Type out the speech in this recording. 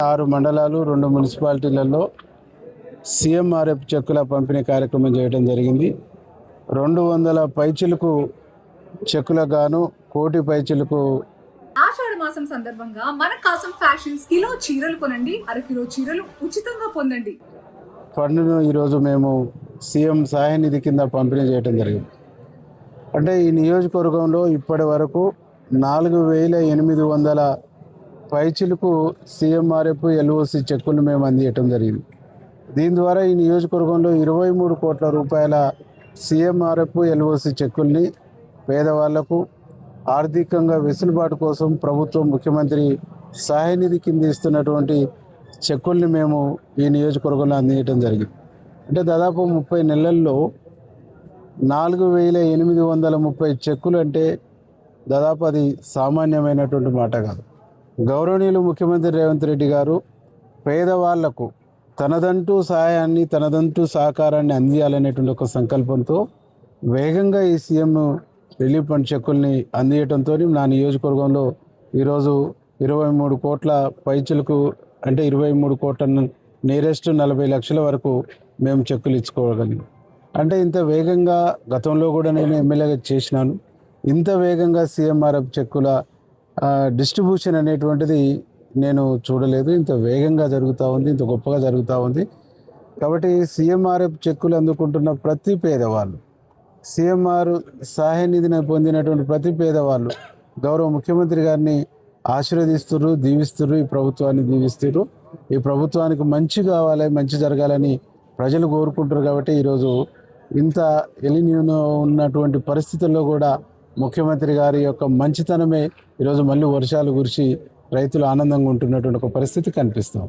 6 మండలాలు 2 మున్సిపాలిటీలలో సీఎంఆర్ఎఫ్ చెక్కుల పంపిణీ కార్యక్రమం చేయడం జరిగింది. 200 పైచిలకు చెక్కులకు గాను 1 కోటి పైచిలకు. ఆషాఢ మాసం సందర్భంగా మన కాసం ఫ్యాషన్స్ కిలో చీరలు కొనండి, అరకిలో చీరలు ఉచితంగా పొందండి. ఫండ్ను ఈరోజు మేము సీఎం సహాయ నిధి కింద పంపిణీ చేయడం జరిగింది. అంటే ఈ నియోజకవర్గంలో ఇప్పటి వరకు 4800 పైచిలకు సీఎంఆర్ఎఫ్ ఎల్ఓసి చెక్కులు మేము అందించడం జరిగింది. దీని ద్వారా ఈ నియోజకవర్గంలో 23 కోట్ల రూపాయల సీఎంఆర్ఎఫ్ ఎల్ఓసి చెక్కుల్ని పేదవాళ్లకు ఆర్థికంగా వెసులుబాటు కోసం ప్రభుత్వం ముఖ్యమంత్రి సహాయ నిధి కింద ఇస్తున్నటువంటి చెక్కుల్ని మేము ఈ నియోజకవర్గంలో అందించడం జరిగింది. అంటే దాదాపు 30 నెలల్లో 4830 చెక్కులు అంటే దాదాపు అది సామాన్యమైనటువంటి మాట కాదు. గౌరవనీయులు ముఖ్యమంత్రి రేవంత్ రెడ్డి గారు పేదవాళ్లకు తనదంటూ సహాయాన్ని తనదంటూ సహకారాన్ని అందియాలనేటువంటి ఒక సంకల్పంతో వేగంగా ఈ సీఎం రిలీఫ్ ఫండ్ చెక్కుల్ని అందించడంతో నా నియోజకవర్గంలో ఈరోజు 23 కోట్ల పైచులకు అంటే 23 కోట్ల నియరెస్ట్ 40 లక్షల వరకు మేము చెక్కులు ఇచ్చుకోగలిగాం. అంటే ఇంత వేగంగా గతంలో కూడా నేను ఎమ్మెల్యేగా చేసినాను. ఇంత వేగంగా సీఎంఆర్ఎఫ్ చెక్కుల డిస్ట్రిబ్యూషన్ అనేటువంటిది నేను చూడలేదు. ఇంత వేగంగా జరుగుతూ ఉంది, ఇంత గొప్పగా జరుగుతూ ఉంది. కాబట్టి సీఎంఆర్ఎఫ్ చెక్కులు అందుకుంటున్న ప్రతి పేదవాళ్ళు, సీఎంఆర్ సహాయ నిధిని పొందినటువంటి ప్రతి పేదవాళ్ళు గౌరవ ముఖ్యమంత్రి గారిని ఆశీర్వదిస్తున్నారు, దీవిస్తున్నారు, ఈ ప్రభుత్వాన్ని దీవిస్తున్నారు. ఈ ప్రభుత్వానికి మంచి కావాలి, మంచి జరగాలని ప్రజలు కోరుకుంటారు. కాబట్టి ఈరోజు ఇంత ఎలిన్యూనో ఉన్నటువంటి పరిస్థితుల్లో కూడా ముఖ్యమంత్రి గారి యొక్క మంచితనమే ఈరోజు మళ్ళీ వర్షాలు కురిసి రైతులు ఆనందంగా ఉంటున్నటువంటి ఒక పరిస్థితి కనిపిస్తాం.